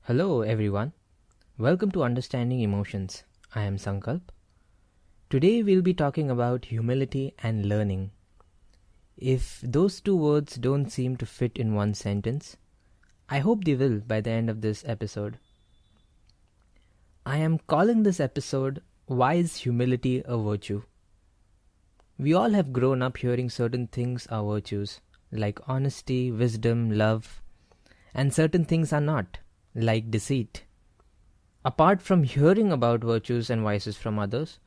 Hello everyone, welcome to Understanding Emotions. I am Sankalp. Today we'll be talking about humility and learning. If those two words don't seem to fit in one sentence, I hope they will by the end of this episode. I am calling this episode Why is Humility a Virtue? We all have grown up hearing certain things are virtues, like honesty, wisdom, love, and certain things are not, like deceit. Apart from hearing about virtues and vices from others,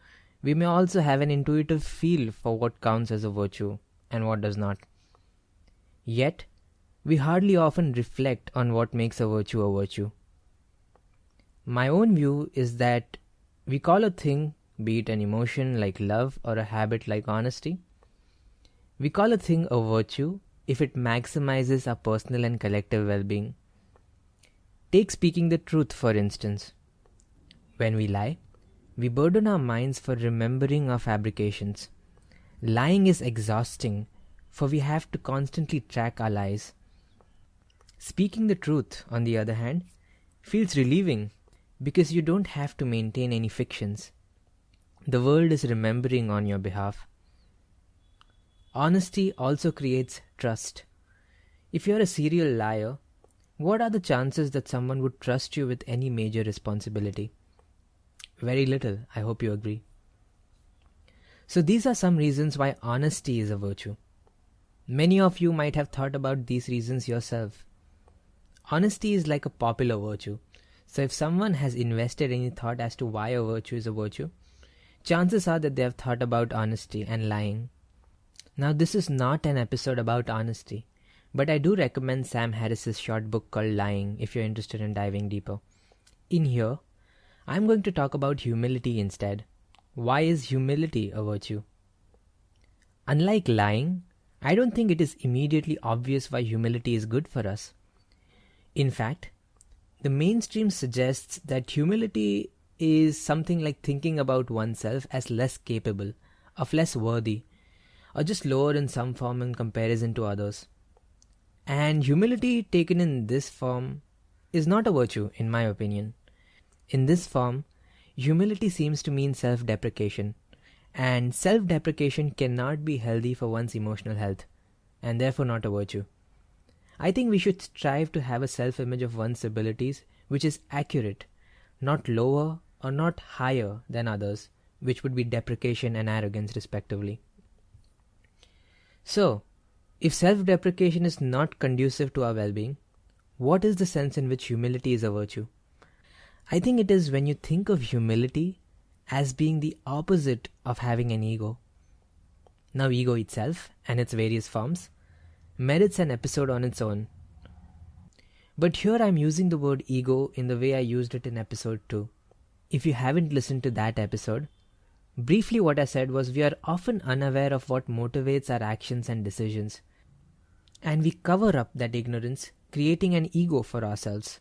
we may also have an intuitive feel for what counts as a virtue and what does not. Yet, we hardly often reflect on what makes a virtue. My own view is that we call a thing, be it an emotion like love or a habit like honesty, we call a thing a virtue if it maximizes our personal and collective well-being. Take speaking the truth, for instance. When we lie, we burden our minds for remembering our fabrications. Lying is exhausting, for we have to constantly track our lies. Speaking the truth, on the other hand, feels relieving because you don't have to maintain any fictions. The world is remembering on your behalf. Honesty also creates trust. If you're a serial liar, what are the chances that someone would trust you with any major responsibility? Very little, I hope you agree. So these are some reasons why honesty is a virtue. Many of you might have thought about these reasons yourself. Honesty is like a popular virtue. So if someone has invested any thought as to why a virtue is a virtue, chances are that they have thought about honesty and lying. Now this is not an episode about honesty, but I do recommend Sam Harris's short book called Lying if you're interested in diving deeper. In here, I'm going to talk about humility instead. Why is humility a virtue? Unlike lying, I don't think it is immediately obvious why humility is good for us. In fact, the mainstream suggests that humility is something like thinking about oneself as less capable, of less worthy, or just lower in some form in comparison to others. And humility taken in this form is not a virtue, in my opinion. In this form, humility seems to mean self-deprecation, and self-deprecation cannot be healthy for one's emotional health, and therefore not a virtue. I think we should strive to have a self-image of one's abilities which is accurate, not lower or not higher than others, which would be deprecation and arrogance respectively. So, if self-deprecation is not conducive to our well-being, what is the sense in which humility is a virtue? I think it is when you think of humility as being the opposite of having an ego. Now, ego itself and its various forms merits an episode on its own. But here I'm using the word ego in the way I used it in episode 2. If you haven't listened to that episode, briefly what I said was we are often unaware of what motivates our actions and decisions. And we cover up that ignorance, creating an ego for ourselves.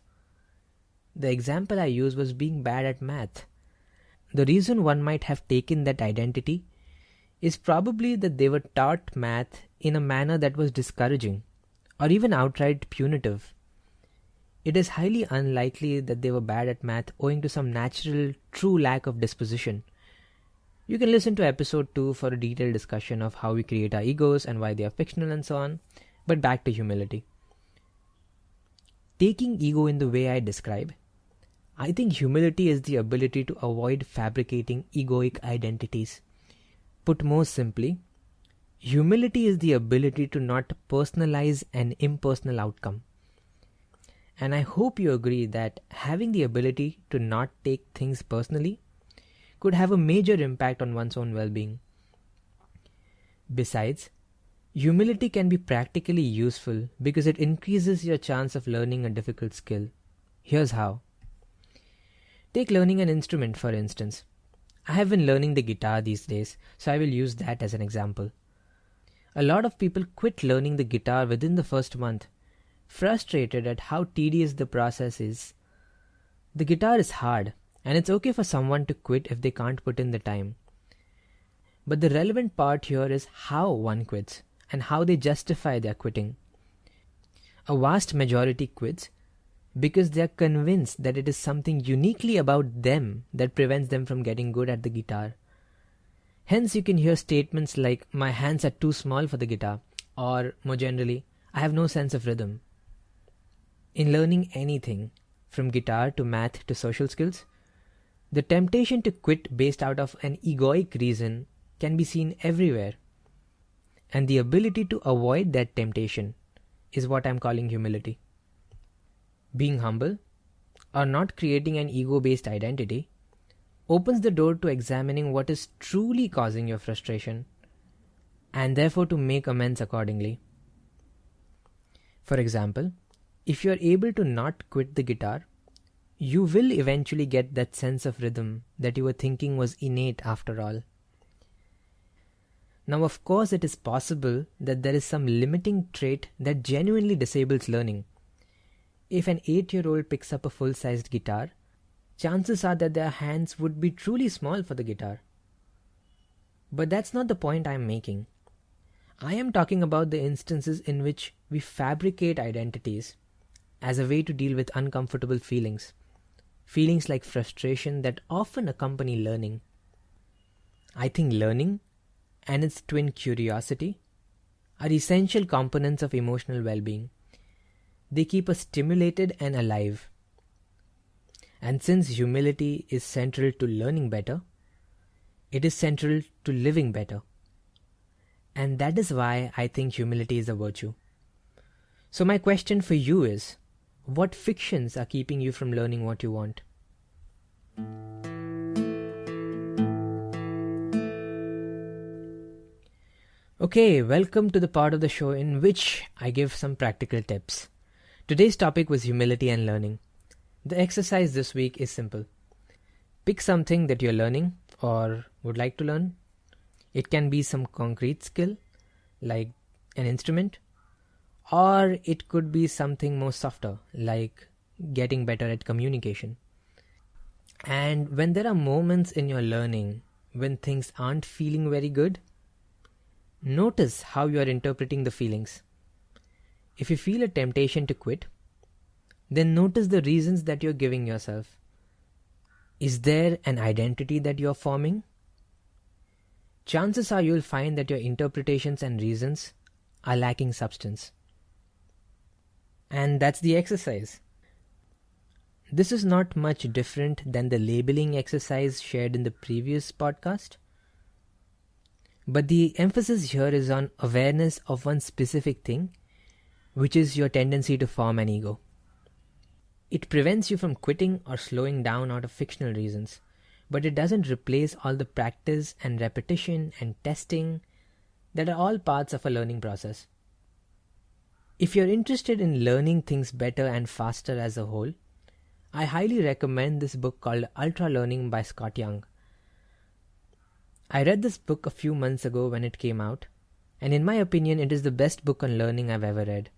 The example I used was being bad at math. The reason one might have taken that identity is probably that they were taught math in a manner that was discouraging, or even outright punitive. It is highly unlikely that they were bad at math owing to some natural, true lack of disposition. You can listen to episode 2 for a detailed discussion of how we create our egos and why they are fictional and so on. But back to humility. Taking ego in the way I describe, I think humility is the ability to avoid fabricating egoic identities. Put more simply, humility is the ability to not personalize an impersonal outcome. And I hope you agree that having the ability to not take things personally could have a major impact on one's own well-being. Besides, humility can be practically useful because it increases your chance of learning a difficult skill. Here's how. Take learning an instrument, for instance. I have been learning the guitar these days, so I will use that as an example. A lot of people quit learning the guitar within the first month, frustrated at how tedious the process is. The guitar is hard, and it's okay for someone to quit if they can't put in the time. But the relevant part here is how one quits and how they justify their quitting. A vast majority quits because they are convinced that it is something uniquely about them that prevents them from getting good at the guitar. Hence, you can hear statements like, "My hands are too small for the guitar," or more generally, "I have no sense of rhythm." In learning anything, from guitar to math to social skills, the temptation to quit based out of an egoic reason can be seen everywhere. And the ability to avoid that temptation is what I'm calling humility. Being humble, or not creating an ego-based identity, opens the door to examining what is truly causing your frustration, and therefore to make amends accordingly. For example, if you are able to not quit the guitar, you will eventually get that sense of rhythm that you were thinking was innate after all. Now, of course, it is possible that there is some limiting trait that genuinely disables learning. If an 8-year-old picks up a full-sized guitar, chances are that their hands would be truly small for the guitar. But that's not the point I am making. I am talking about the instances in which we fabricate identities as a way to deal with uncomfortable feelings. Feelings like frustration that often accompany learning. I think learning and its twin curiosity are essential components of emotional well-being. They keep us stimulated and alive. And since humility is central to learning better, it is central to living better. And that is why I think humility is a virtue. So my question for you is, what fictions are keeping you from learning what you want? Okay, welcome to the part of the show in which I give some practical tips. Today's topic was humility and learning. The exercise this week is simple. Pick something that you're learning or would like to learn. It can be some concrete skill, like an instrument, or it could be something more softer, like getting better at communication. And when there are moments in your learning when things aren't feeling very good, notice how you are interpreting the feelings. If you feel a temptation to quit, then notice the reasons that you're giving yourself. Is there an identity that you're forming? Chances are you'll find that your interpretations and reasons are lacking substance. And that's the exercise. This is not much different than the labeling exercise shared in the previous podcast. But the emphasis here is on awareness of one specific thing, which is your tendency to form an ego. It prevents you from quitting or slowing down out of fictional reasons, but it doesn't replace all the practice and repetition and testing that are all parts of a learning process. If you're interested in learning things better and faster as a whole, I highly recommend this book called Ultralearning by Scott Young. I read this book a few months ago when it came out, and in my opinion, it is the best book on learning I've ever read.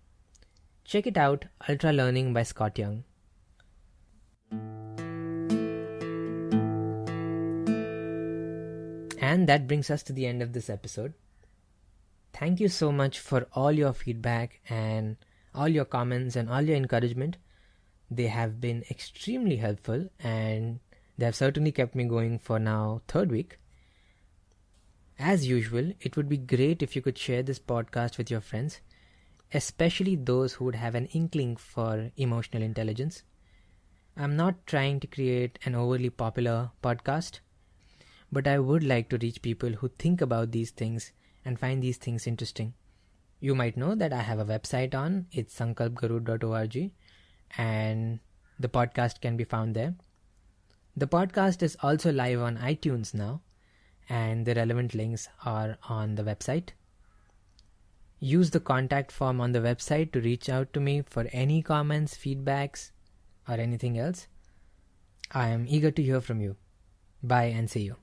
Check it out, Ultralearning by Scott Young. And that brings us to the end of this episode. Thank you so much for all your feedback and all your comments and all your encouragement. They have been extremely helpful and they have certainly kept me going for now 3rd week. As usual, it would be great if you could share this podcast with your friends, especially those who would have an inkling for emotional intelligence. I'm not trying to create an overly popular podcast, but I would like to reach people who think about these things and find these things interesting. You might know that I have a website on, it's sankalpgarud.org, and the podcast can be found there. The podcast is also live on iTunes now, and the relevant links are on the website. Use the contact form on the website to reach out to me for any comments, feedbacks, or anything else. I am eager to hear from you. Bye and see you.